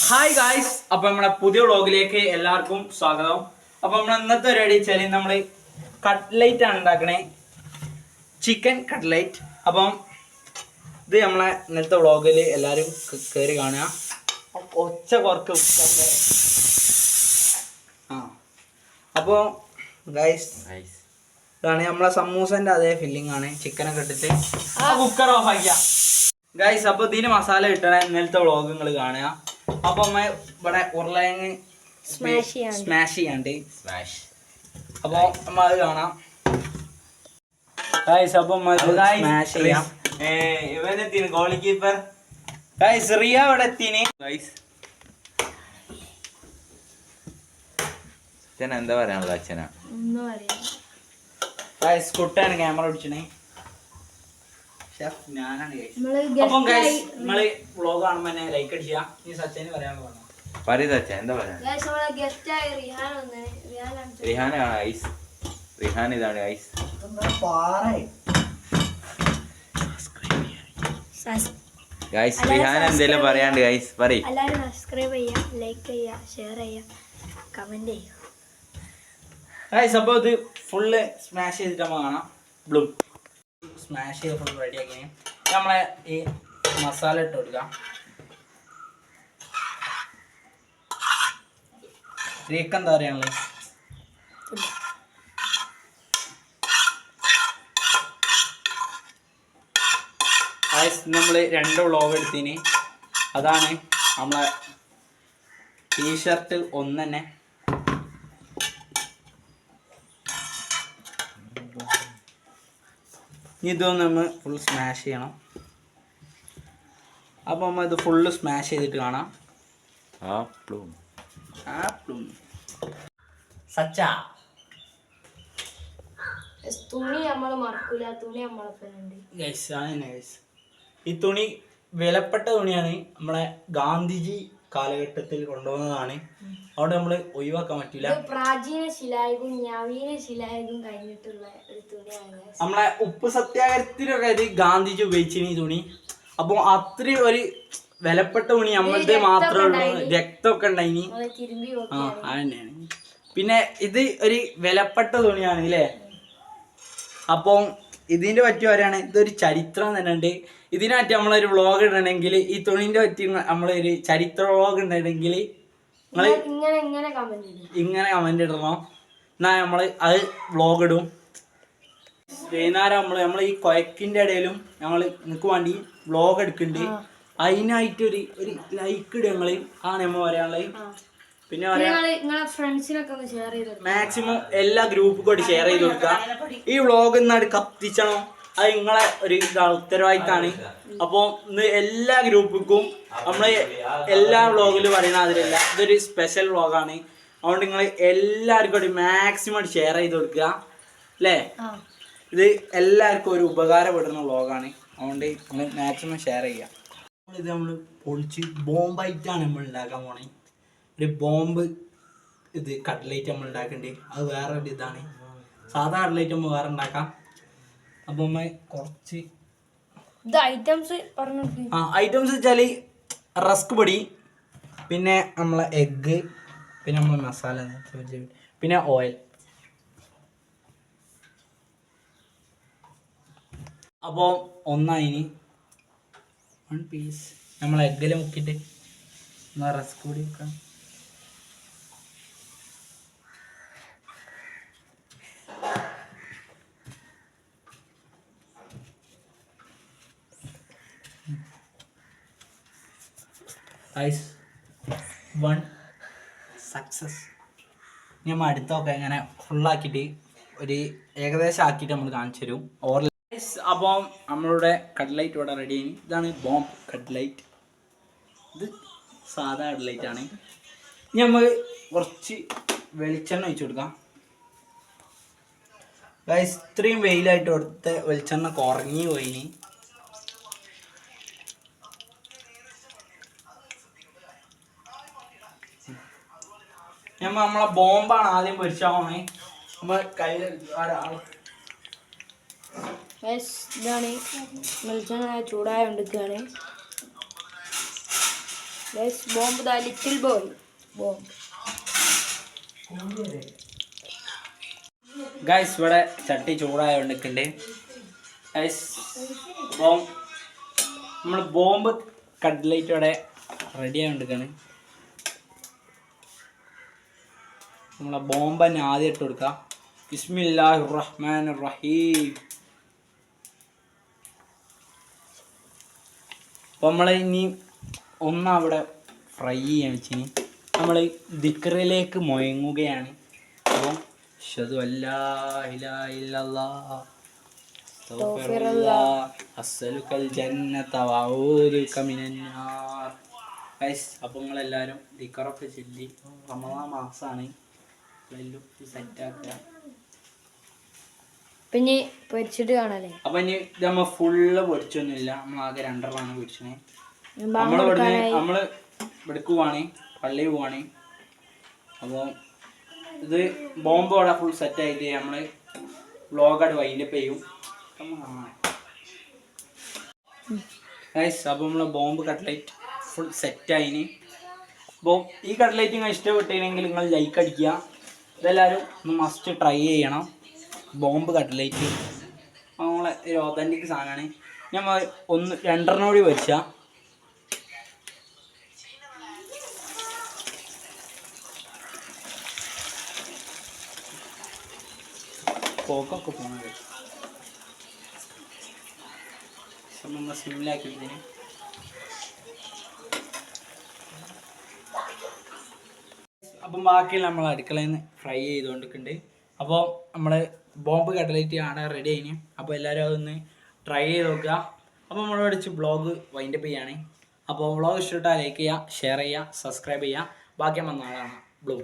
Hi guys, അപ്പം നമ്മുടെ പുതിയ വ്ളോഗിലേക്ക് എല്ലാവർക്കും സ്വാഗതം. അപ്പം നമ്മൾ ഇന്നത്തെ പരിപാടി വെച്ചാൽ നമ്മൾ കട്ട്ലൈറ്റ് ആണ് ഉണ്ടാക്കണേ, ചിക്കൻ കട്ട്ലൈറ്റ്. അപ്പം ഇത് നമ്മളെ ഇന്നത്തെ വ്ളോഗിൽ എല്ലാവരും കയറി കാണുക. ഒച്ച കുറക്ക് അപ്പോൾ ഗായ്സ് ഇതാണ് നമ്മളെ സമൂസൻ്റെ അതേ ഫില്ലിംഗ് ആണ്. ചിക്കനൊക്കെ ഇട്ടിട്ട് കുക്കർ ഓഫ് ആക്കിയ ഗായ്സ്. അപ്പോൾ ഇതിന് മസാല കിട്ടണ ഇന്നലത്തെ വ്ളോഗ് നിങ്ങൾ കാണുക. അപ്പൊ അമ്മ ഇവിടെ ഉരുളങ്ങ് സ്മാഷ് ചെയ്യാണ്ട് അപ്പൊ അമ്മ അത് കാണാം. അപ്പൊ സ്മാഷ് ചെയ്യാം. ഗോൾ കീപ്പർ റിയ ഇവിടെ എത്തിന്. എന്താ പറയാനുള്ളത് അച്ഛനാ? കുട്ടാണ് ക്യാമറ പിടിച്ചണേ. ഞാനാണ്. അപ്പം ഗൈസ് നിങ്ങള് വ്ളോഗ് കാണുമ്പോ തന്നെ ലൈക്ക് അടിച്ചാ. ഈ സച്ചിന് പറയാനുള്ളത് പറയത് അച്ഛൻ എന്താ പറയാ? റിഹാനാണ് ഐസ്. റിഹാൻ ഇതാണ് ഐസ്. ഗൈസ് റിഹാൻ എന്തേലും പറയാണ്ട് ഗൈസ് പറയ്. എല്ലാവരും സബ്സ്ക്രൈബ് ചെയ്യുക, ലൈക്ക് ചെയ്യുക, ഷെയർ ചെയ്യുക, കമന്റ് ചെയ്യുക. ഗൈസ് അപ്പോൾ ഇത് ഫുള്ള് സ്മാഷ് ചെയ്തിട്ട് നമ്മൾ കാണാം. ബ്ലൂ സ്മാഷ് ചെയ്ത് ഫുൾ റെഡിയാക്കി നമ്മളെ ഈ മസാല ഇട്ട് കൊടുക്കാം. ലേക്ക് എന്താ പറയാനുള്ളത്? നമ്മൾ 2 വ്ളോഗ് എടുത്തിന്. അതാണ് നമ്മളെ ടീഷർട്ട് ഒന്ന് തന്നെ. ഇതൊന്ന് നമ്മൾ ഫുൾ സ്മാഷ് ചെയ്യണം. അപ്പോൾ നമ്മൾ ഇത് ഫുള്ള് സ്മാഷ് ചെയ്തിട്ട് കാണാം. തുണി നമ്മൾ മറക്കൂല, തുണി നമ്മളൊപ്പനുണ്ട്. ഈ തുണി വിലപ്പെട്ട തുണിയാണ്. നമ്മളെ ഗാന്ധിജി കാലഘട്ടത്തിൽ കൊണ്ടുവന്നതാണ്. അവിടെ നമ്മൾ ഒഴിവാക്കാൻ പറ്റില്ല. പ്രാചീന ശിലായുഗവും നവീന ശിലായുഗവും കഴിഞ്ഞിട്ടുള്ള ഒരു തുണിയാണ്. നമ്മളെ ഉപ്പ് സത്യാഗ്രഹത്തിലൊക്കെ ഇത് ഗാന്ധിജി ഉപയോഗിച്ചിന് ഈ തുണി. അപ്പോൾ അത്രയും ഒരു വിലപ്പെട്ട തുണി നമ്മളുടെ മാത്രമേ ഉള്ളൂ. രക്തമൊക്കെ ഉണ്ടായിനി. അതന്നെയാണ്. പിന്നെ ഇത് ഒരു വിലപ്പെട്ട തുണിയാണ് അല്ലേ? അപ്പം ഇതിൻ്റെ പറ്റി പറയുകയാണ്, ഇതൊരു ചരിത്രം തന്നെ ഉണ്ട്. ഇതിനെ പറ്റി നമ്മളൊരു വ്ളോഗ് ഇടണമെങ്കിൽ, ഈ തുണിൻ്റെ പറ്റി നമ്മളൊരു ചരിത്ര വ്ളോഗ് ഉണ്ടെങ്കിൽ നിങ്ങൾ ഇങ്ങനെ കമന്റ് ഇടണം. എന്നാൽ നമ്മൾ അത് വ്ളോഗ് ഇടും. വൈകുന്നേരം നമ്മൾ ഈ കൊയക്കിൻ്റെ ഇടയിലും ഞങ്ങൾ നിങ്ങൾക്ക് വേണ്ടി വ്ളോഗ് എടുക്കുന്നുണ്ട്. അതിനായിട്ട് ഒരു ലൈക്ക് ഇടുക നിങ്ങൾ. ആണ് നമ്മൾ പറയാനുള്ളത്. പിന്നെ മാക്സിമം എല്ലാ ഗ്രൂപ്പും കൂടി ഷെയർ ചെയ്ത് കൊടുക്കുക. ഈ വ്ളോഗ് ഇന്നാട് കത്തിച്ചണം. അത് നിങ്ങളെ ഒരു ഉത്തരവാദിത്തമാണ്. അപ്പോൾ ഇന്ന് എല്ലാ ഗ്രൂപ്പിക്കും നമ്മൾ എല്ലാ വ്ളോഗിലും പറയുന്ന അതിലല്ല, ഇതൊരു സ്പെഷ്യൽ വ്ളോഗാണ്. അതുകൊണ്ട് നിങ്ങൾ എല്ലാവർക്കും കൂടി മാക്സിമം ഷെയർ ചെയ്ത് കൊടുക്കുക അല്ലേ? ഇത് എല്ലാവർക്കും ഒരു ഉപകാരപ്പെടുന്ന വ്ളോഗാണ്. അതുകൊണ്ട് നമ്മൾ മാക്സിമം ഷെയർ ചെയ്യുക. ഇത് നമ്മൾ പൊളിച്ച് ബോംബായിട്ടാണ് നമ്മൾ ഉണ്ടാക്കാൻ പോണേ. ഒരു ബോംബ് ഇത് കട്ട്ലേറ്റ് നമ്മൾ ഉണ്ടാക്കേണ്ടത്. അത് വേറെ ഒരു ഇതാണ്. സാധാ കട്ട്ലേറ്റ് നമ്മൾ വേറെ ഉണ്ടാക്കാം. അപ്പോൾ നമ്മൾ കുറച്ച് ഐറ്റംസ് വെച്ചാൽ റസ്ക് പൊടി, പിന്നെ നമ്മളെ എഗ്ഗ്, പിന്നെ നമ്മൾ മസാല, പിന്നെ ഓയിൽ. അപ്പോൾ ഒന്നായിന് 1 പീസ് നമ്മൾ എഗ്ഗിൽ മുക്കിയിട്ട് റസ്ക് പൊടി വെക്കണം. Ice 1 success. നമ്മൾ അടുത്തൊക്കെ ഇങ്ങനെ ഫുള്ളാക്കിയിട്ട് ഒരു ഏകദേശം ആക്കിയിട്ട് നമ്മൾ കാണിച്ചു തരും. അപ്പം നമ്മളുടെ കട്ട്ലൈറ്റ് ഇവിടെ റെഡി ആയി. ഇതാണ് ബോംബ് കട്ട്ലൈറ്റ്. ഇത് സാധാ കട്ട്ലൈറ്റ് ആണ്. ഇനി നമ്മൾ കുറച്ച് വെളിച്ചെണ്ണ ഒഴിച്ചു കൊടുക്കാം. ഗൈസ് ഇത്രയും വെയിലായിട്ട് കൊടുത്ത വെളിച്ചെണ്ണ കുറഞ്ഞു പോയിനി. നമ്മളെ ബോംബാണ് ആദ്യം പൊരിച്ചാൽ പോണേ. നമ്മൾ കയ്യിൽ ഇതാണ് വെളിച്ചെണ്ണ ചൂടായ കൊണ്ടിരിക്കുകയാണ്. Bomb the little boy bomb. Guys ഇവിടെ ചട്ടി ചൂടായോണ്ടിരിക്കണ്ട് ഗൈസ്. അപ്പം നമ്മൾ ബോംബ് കട്ട്ലേറ്റ് ഇവിടെ റെഡി ആയോണ്ടിരിക്കാണ്. നമ്മളെ ബോംബ് തന്നെ ആദ്യം ഇട്ട് കൊടുക്കാം. ബിസ്മില്ലാഹിർ റഹ്മാനിർ റഹീം. അപ്പം നമ്മൾ ഇനി ഒന്നവിടെ ഫ്രൈ ചെയ്യാൻ വെച്ചിന് നമ്മൾ ദിക്റിലേക്ക് മുഴങ്ങുകയാണ്. അപ്പം അശ്ഹദു അല്ലാ ഇലാഹ ഇല്ലല്ലാഹ് അസ്തഗ്ഫിറുല്ലാഹ് അസ്അലുക്കൽ ജന്നത വഅഊദുക മിനന്നാർ. ഗൈസ് അപ്പോൾ നിങ്ങളെല്ലാവരും ദിക്റൊക്കെ ചൊല്ലി റമദാൻ മാസമാണ് എല്ലാം സെറ്റാക്കുക. പിന്നെ പൊരിച്ചിട്ട് കാണാല്ലേ. അപ്പം ഇനി ഇത് നമ്മൾ ഫുള്ള് പൊരിച്ചൊന്നുമില്ല, നമ്മൾ ആകെ 2 പൊരിച്ചേ. നമ്മൾ ഇവിടേക്ക് പോവാണ്, പള്ളി പോവാണ്. അപ്പോൾ ഇത് ബോംബ് ഇവിടെ ഫുൾ സെറ്റായിട്ട് നമ്മൾ വ്ളോഗായിട്ട് വൈൻഡപ്പ് ചെയ്യും. ഗൈസ് അപ്പോൾ നമ്മൾ ബോംബ് കട്ട്ലേറ്റ് ഫുൾ സെറ്റായിന്. അപ്പോൾ ഈ കട്ട്ലേറ്റ് നിങ്ങൾ ഇഷ്ടപ്പെട്ടില്ലെങ്കിൽ നിങ്ങൾ ലൈക്ക് അടിക്കുക. ഇതെല്ലാവരും ഒന്ന് മസ്റ്റ് ട്രൈ ചെയ്യണം. ബോംബ് കട്ട്ലേറ്റ് നമ്മളെ ഒരു ഒതൻറ്റിക് സാധനമാണ്. നമ്മൾ 2 കൂടി പൊരിച്ചാൽ പോക്കൊക്കെ പോകുന്നത് നമ്മൾ സിമ്മിലാക്കിയതിന്. അപ്പം ബാക്കിയുള്ള നമ്മൾ അടുക്കളയിൽ നിന്ന് ഫ്രൈ ചെയ്തുകൊണ്ടിരിക്കുന്നുണ്ട്. അപ്പോൾ നമ്മൾ ബോംബ് കട്ട്ലേറ്റ് ആണ് റെഡി ആയിന്. അപ്പോൾ എല്ലാവരും അതൊന്ന് ട്രൈ ചെയ്ത് നോക്കുക. അപ്പോൾ നമ്മൾ വിളിച്ച് ബ്ലോഗ് വൈൻഡപ്പ് ചെയ്യാണ്. അപ്പോൾ വ്ളോഗ് ഇഷ്ടപ്പെട്ടാൽ ലൈക്ക് ചെയ്യുക, ഷെയർ ചെയ്യുക, സബ്സ്ക്രൈബ് ചെയ്യുക. ബാക്കി വന്ന ആളാണ് ബ്ലൂ.